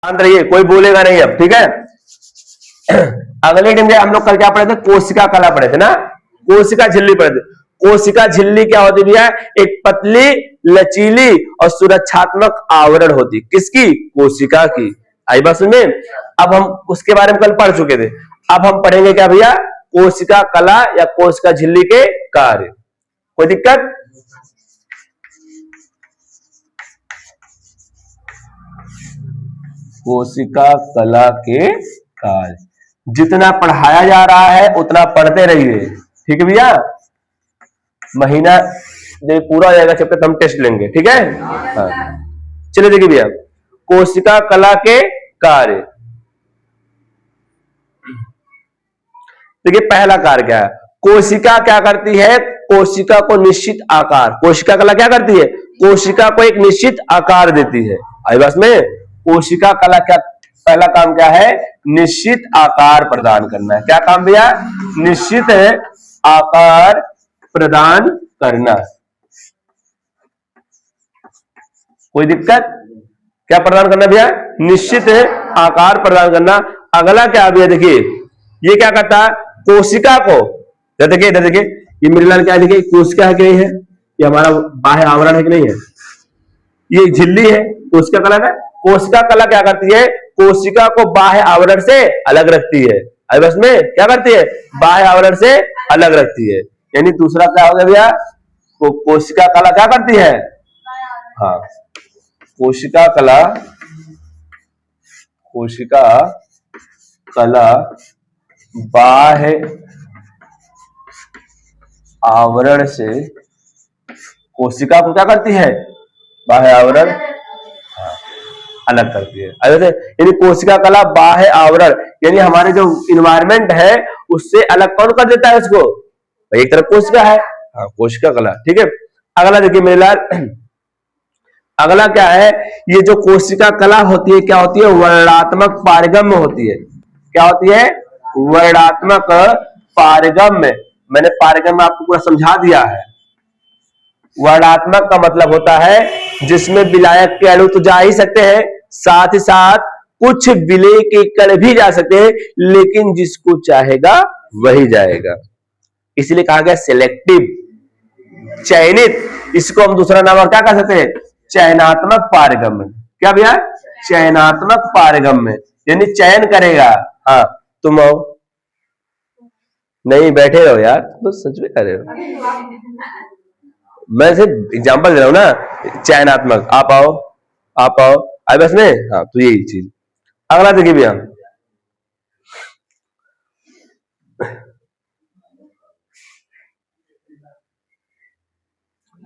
शांत रहिए, कोई बोलेगा नहीं अब, ठीक है। अगले दिन में हम लोग कल क्या पढ़े थे, कोशिका कला पढ़े थे ना, कोशिका झिल्ली पढ़े थे। कोशिका झिल्ली क्या होती भैया, एक पतली लचीली और सुरक्षात्मक आवरण होती, किसकी, कोशिका की। आई बात में। अब हम उसके बारे में कल पढ़ चुके थे, अब हम पढ़ेंगे क्या भैया, कोशिका कला या कोशिका झिल्ली के कार्य। कोई दिक्कत? कोशिका कला के कार्य, जितना पढ़ाया जा रहा है उतना पढ़ते रहिए, ठीक है भैया। महीना जब पूरा हो जाएगा चैप्टर तो हम टेस्ट लेंगे, ठीक है। हाँ चलिए देखिए भैया, कोशिका कला के कार्य। देखिए पहला कार्य क्या है, कोशिका क्या करती है, कोशिका को निश्चित आकार, कोशिका कला क्या करती है, कोशिका को एक निश्चित आकार देती है। आई बात में, कोशिका कला क्या पहला काम क्या है, निश्चित आकार प्रदान करना है। क्या काम भैया, निश्चित आकार प्रदान करना। कोई दिक्कत? क्या प्रदान करना भैया, निश्चित आकार प्रदान करना। अगला क्या भैया, देखिए ये क्या करता है, कोशिका को, देखिए इधर देखिए, ये मेरे लाल क्या है, देखिए कोशिका है कि नहीं है, ये हमारा बाह्य आवरण है कि नहीं है, ये झिल्ली है, कोशिका कला है। कोशिका कला क्या करती है, कोशिका को बाह्य आवरण से अलग रखती है। आई बस में क्या करती है, बाह्य आवरण से अलग रखती है। यानी दूसरा क्या हो गया भैया, कोशिका कला क्या करती है, हाँ कोशिका कला, कोशिका कला बाह्य आवरण से कोशिका को क्या करती है, बाह्य आवरण अलग करती है। यानी कोशिका कला बाह्य आवरण, यानी हमारे जो इन्वायरमेंट है उससे अलग कौन कर देता है उसको, एक तरफ कोशिका है, हाँ कोशिका कला, ठीक है। अगला देखिए मेरे लाल, अगला क्या है, ये जो कोशिका कला होती है क्या होती है, वर्णात्मक पारगम्य होती है। क्या होती है, वर्णात्मक पारगम्य। मैंने पारगम्य आपको पूरा समझा दिया है। वर्णात्मक का मतलब होता है जिसमें विलायक के अणु तो जा ही सकते हैं, साथ ही साथ कुछ विलेय के कण भी जा सकते हैं, लेकिन जिसको चाहेगा वही जाएगा, इसलिए कहा गया सिलेक्टिव, चयनित। इसको हम दूसरा नाम और क्या कह सकते हैं, चयनात्मक पारगम्य। क्या भैया, चयनात्मक पारगम्य, यानी चयन करेगा। हाँ तुम आओ, नहीं बैठे रहो यार, तो सच में कर रहे हो, मैं सिर्फ एग्जाम्पल दे रहा हूं ना, चयनात्मक। आप आओ, आप आओ, आई बस में, हाँ तो यही चीज। अगला देखिए भैया,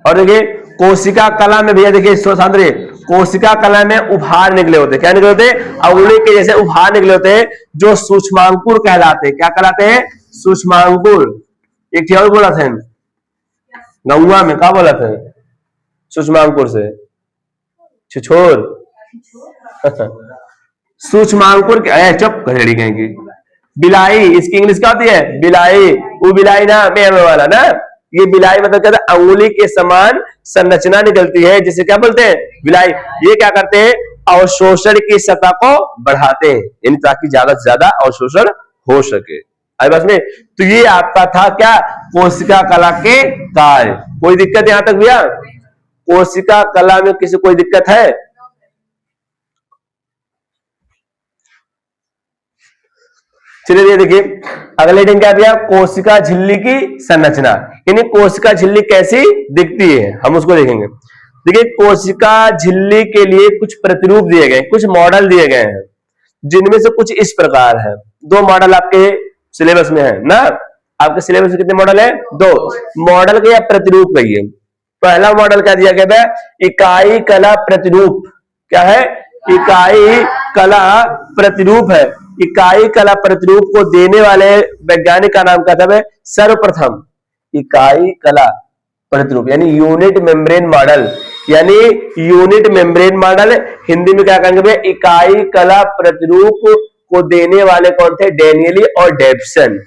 और देखिए कोशिका कला में भैया देखिए सांद्रे, कोशिका कला में उभार निकले होते, क्या निकले होते, अंगुली के जैसे उभार निकले होते हैं, जो सूक्ष्मांकुर कहलाते हैं। क्या कहलाते हैं, सूक्ष्मांकुर। एक और बोला था गौवा में, क्या बोला था, सूक्ष्मांकुर से छिछोर सूक्ष्मांकुर चुप घरेड़ी कहेंगी, बिलाई, इसकी इंग्लिश क्या होती है, बिलाई। वो बिलाई ना, मैं वाला ना, ये बिलाई मतलब कहते हैं अंगुली के समान संरचना निकलती है, जिसे क्या बोलते हैं, बिलाई। ये क्या करते हैं, अवशोषण की सतह को बढ़ाते हैं, यानी ताकि ज्यादा से ज्यादा अवशोषण हो सके। आई बस में, तो ये आपका था क्या, कोशिका कला के कार्य। कोई दिक्कत यहां तक भैया, कोशिका कला में किसी कोई दिक्कत है? चलिए देखिए अगले दिन क्या दिया, कोशिका झिल्ली की संरचना, यानी कोशिका झिल्ली कैसी दिखती है हम उसको देखेंगे। देखिए कोशिका झिल्ली के लिए कुछ प्रतिरूप दिए गए, कुछ मॉडल दिए गए हैं, जिनमें से कुछ इस प्रकार है। दो मॉडल आपके सिलेबस में है ना, आपके सिलेबस में कितने मॉडल है, दो मॉडल के या प्रतिरूप कहिए। पहला मॉडल क्या दिया गया है, इकाई कला प्रतिरूप। क्या है, इकाई कला प्रतिरूप है। इकाई कला प्रतिरूप को देने वाले वैज्ञानिक का नाम क्या था, सर्वप्रथम इकाई कला प्रतिरूप, यानी यूनिट मेम्ब्रेन मॉडल, यानी यूनिट मेम्ब्रेन मॉडल हिंदी में क्या कहेंगे भैया, इकाई कला प्रतिरूप को देने वाले कौन थे, डेनियली और डेप्सन।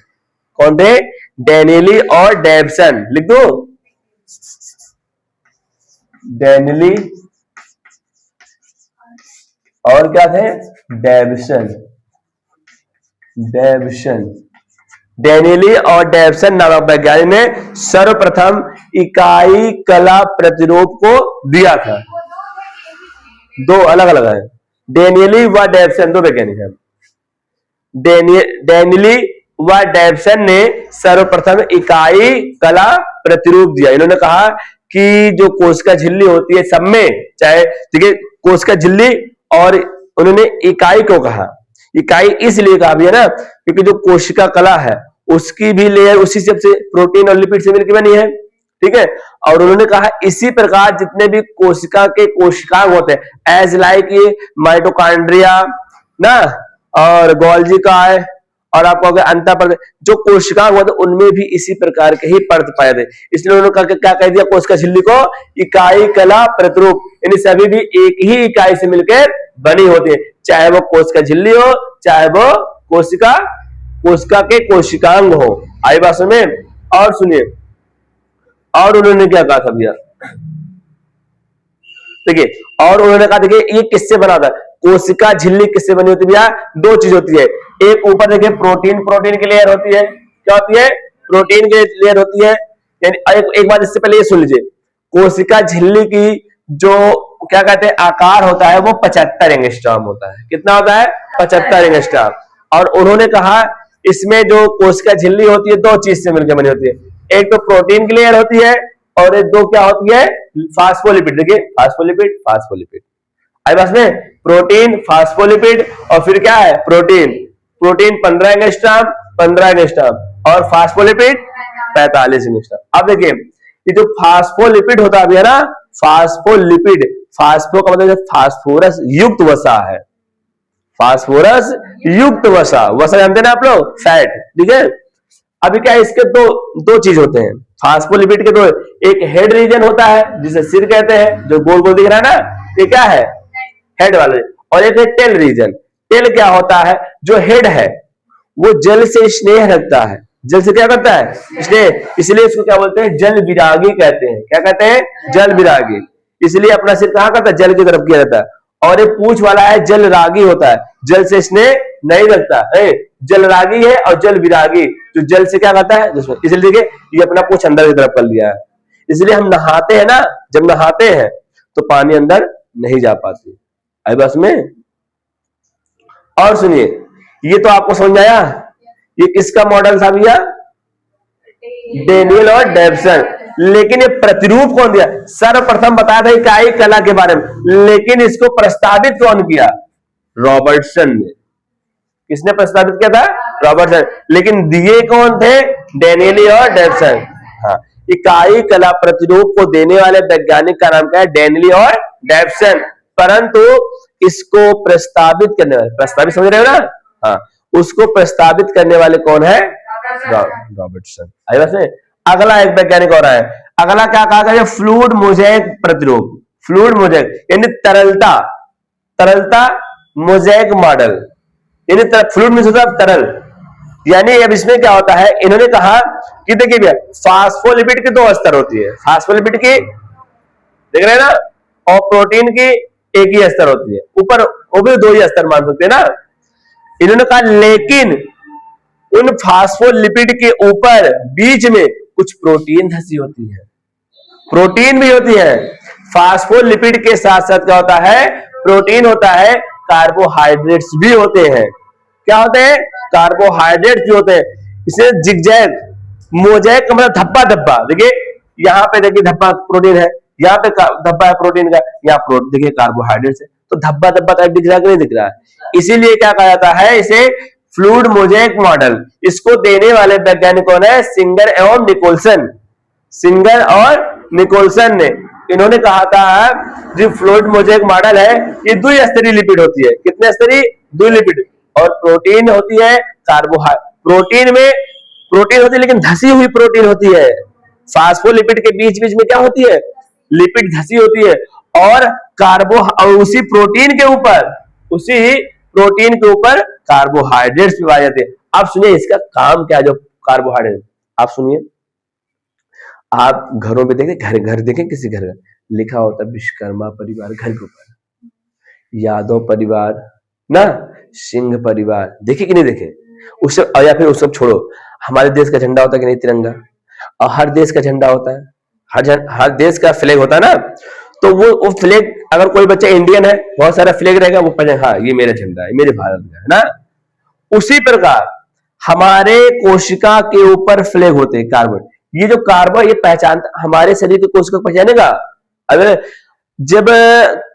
कौन थे, डेनियली और डेप्सन। लिख दो, डेनियली और क्या थे? डेविसन। डेविसन, डेनियली और डेविसन नामक वैज्ञानिक ने सर्वप्रथम इकाई कला प्रतिरूप को दिया था। दो अलग अलग है, डेनियली व डेविसन, दो वैज्ञानिक हैं। डेनियली व डेविसन ने सर्वप्रथम इकाई कला प्रतिरूप दिया। इन्होंने कहा कि जो कोशिका झिल्ली होती है सब में, चाहे ठीक है कोशिका झिल्ली, और उन्होंने इकाई क्यों कहा? इकाई इसलिए कहा भी है ना क्योंकि जो कोशिका कला है उसकी भी लेयर उसी से प्रोटीन और लिपिड से मिलकर बनी है, ठीक है। और उन्होंने कहा इसी प्रकार जितने भी कोशिका के कोशिकांग होते हैं, एज लाइक ये माइटोकॉन्ड्रिया ना, और गोल्जी काय, और आपको अगर अंतः जो कोशिकांग होते उनमें भी इसी प्रकार के ही परत पाए थे। इसलिए उन्होंने क्या कह दिया कोशिका झिल्ली को? इकाई कला प्रतिरूप, यानी सभी भी एक ही इकाई से मिलकर बनी होती है, चाहे वो कोशिका झिल्ली हो, चाहे वो कोशिका के कोशिकांग हो। आई बात समझ में? और सुनिए, और उन्होंने क्या कहा था भैया, देखिए, और उन्होंने कहा देखिए ये किससे बना था? कोशिका झिल्ली किससे बनी होती है भैया? दो चीज होती है, एक ऊपर देखिए प्रोटीन की लेयर होती है। क्या होती है? प्रोटीन की लेयर होती है। यानी एक बात इससे पहले ये सुन लीजिए, कोशिका झिल्ली की जो क्या कहते हैं आकार होता है वो 75 एंगस्ट्रॉम होता है। कितना होता है? 75 एंगस्ट्रॉम। और उन्होंने कहा इसमें जो कोशिका झिल्ली होती है दो चीज से मिलकर बनी होती है, एक तो प्रोटीन की लेयर होती है और एक दो क्या होती है? फास्फोलिपिड। देखिए फास्फोलिपिड आई बस में, प्रोटीन, फास्फोलिपिड, और फिर क्या है? प्रोटीन 15 एंगस्ट्रॉम और फास्फोलिपिड 45 एंगस्ट्रॉम। अब देखिए ये जो फास्फोलिपिड होता है ना, फास्फोलिपिड, फास्फो का मतलब फास्फोरस युक्त वसा है, फास्फोरस युक्त वसा जानते हैं ना आप लोग, फैट, ठीक है। अभी क्या है इसके दो चीज होते हैं फास्फोलिपिड के, दो, एक हेड रीजन होता है जिसे सिर कहते हैं, जो गोल गोल दिख रहा है ना, ये क्या है? हेड वाले, और एक है टेल रीजन। टेल क्या होता है? जो हेड है वो जल से स्नेह रखता है, जल से क्या करता है? स्नेह, इसलिए इसको क्या बोलते हैं? जल विरागी कहते हैं। क्या कहते हैं? जल विरागी। इसलिए अपना सिर कहां करता है? जल की तरफ किया जाता है। और एक पूंछ वाला है जल रागी होता है, जल से स्नेह नहीं रखता है, जल रागी है और जल विरागी, जो जल से क्या करता है? इसलिए देखिए ये अपना पूंछ अंदर की तरफ कर लिया है। इसलिए हम नहाते हैं ना, जब नहाते हैं तो पानी अंदर नहीं जा पाती। आई बस में? और सुनिए, ये तो आपको समझ आया, ये किसका मॉडल था भैया? डेनियल और डेविसन। लेकिन ये प्रतिरूप कौन दिया? सर्वप्रथम बताया था इकाई कला के बारे में, लेकिन इसको प्रस्तावित कौन किया? रॉबर्टसन ने। किसने प्रस्तावित किया था? रॉबर्टसन। लेकिन दिए कौन थे? डेनियल और डेविसन। हाँ, इकाई कला प्रतिरूप को देने वाले वैज्ञानिक का नाम क्या है? डेनियल और डेविसन। परंतु इसको प्रस्तावित करने वाले, प्रस्तावित समझ रहे हो ना? हाँ, उसको प्रस्तावित करने वाले कौन है? रॉबर्टसन। आई बात है? अगला एक वैज्ञानिक और है, अगला क्या कहा गया? फ्लूइड मोज़ेक प्रतिरूप, फ्लूइड मोज़ेक यानी तरलता मोज़ेक मॉडल, यानी फ्लूइड में तरल, यानी अब इसमें क्या होता है? इन्होंने कहा कि देखिए भैया फास्फोलिपिड की दो स्तर होती है, फास्फोलिपिड की देख रहे हैं ना, और प्रोटीन की एक ही स्तर होती है, ऊपर वो भी दो ही स्तर मान सकते हैं ना। इन्होंने कहा लेकिन उन फास्फोलिपिड के ऊपर बीच में कुछ प्रोटीन धसी होती है, प्रोटीन भी होती है। फास्फोलिपिड के साथ साथ क्या होता है? प्रोटीन होता है, कार्बोहाइड्रेट्स भी होते हैं। क्या होते हैं? कार्बोहाइड्रेट्स भी होते हैं। इसे जिगजैग मोज़ेक मतलब धब्बा धब्बा, देखिए यहाँ पे देखिए धब्बा प्रोटीन है, यहाँ पे धब्बा है प्रोटीन का, यहाँ देखिए कार्बोहाइड्रेट्स है, तो धब्बा धब्बा टाइप दिख रहा है कि नहीं दिख रहा है? इसीलिए क्या कहा जाता है इसे? Fluid mosaic model. इसको देने वाले वैज्ञानिक कौन है? सिंगर एवं निकोलसन। सिंगर और निकोलसन ने, इन्होंने कहा था जो फ्लूइड मोज़ेक मॉडल है ये द्विस्तरीय लिपिड होती है। कितने स्तरीय? द्विलिपिड। और प्रोटीन होती है, प्रोटीन में प्रोटीन होती है लेकिन धसी हुई प्रोटीन होती है। फास्फोलिपिड के बीच बीच में क्या होती है? लिपिड धसी होती है। और उसी प्रोटीन के ऊपर कार्बोहाइड्रेट्स भी पाए जाते हैं। आप सुनिए इसका काम क्या है जो कार्बोहाइड्रेट, आप सुनिए, आप घरों में देखें, घर देखें, किसी घर लिखा होता है विश्वकर्मा परिवार घर के ऊपर, यादव परिवार ना, सिंह परिवार, देखे कि नहीं देखे? उससे या फिर उस सब छोड़ो, हमारे देश का झंडा होता है कि नहीं, तिरंगा, और हर देश का झंडा होता है, हर देश का फ्लैग होता है ना, तो वो फ्लैग, अगर कोई बच्चा इंडियन है, बहुत सारा फ्लैग रहेगा, वो पहले हाँ ये मेरा झंडा है, मेरे भारत का है ना। उसी प्रकार हमारे कोशिका के ऊपर फ्लैग होते हैं, कार्बन। ये जो कार्बन, ये पहचान, हमारे शरीर की कोशिका पहचानेगा। अगर जब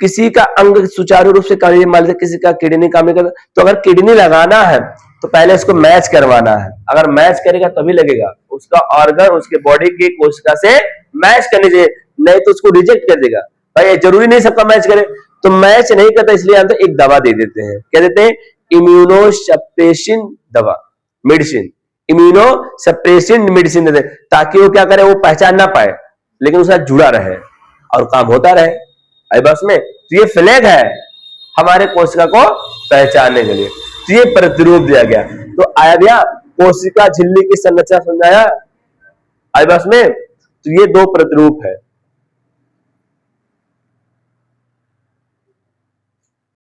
किसी का अंग सुचारू रूप से कार्य, मान लीजिए किसी का किडनी काम नहीं करता, तो अगर किडनी लगाना है तो पहले उसको मैच करवाना है, अगर मैच करेगा तभी लगेगा, उसका ऑर्गन उसके बॉडी की कोशिका से मैच करनी चाहिए, नहीं तो उसको रिजेक्ट कर देगा। भाई जरूरी नहीं सबका मैच करे, तो मैच नहीं करता, इसलिए हम तो एक दवा दे देते हैं, क्या देते हैं? इम्यूनोसप्रेसिन दवा, मेडिसिन, इम्यूनोसप्रेसिन मेडिसिन देते हैं, ताकि वो क्या करे, वो पहचान ना पाए, लेकिन उसके साथ जुड़ा रहे और काम होता रहे। आई बस में, तो ये फ्लैग है हमारे कोशिका को पहचानने के लिए, तो ये प्रतिरूप दिया गया। तो आया गया कोशिका झिल्ली की संरचना समझाया आई बस में, तो ये दो प्रतिरूप है।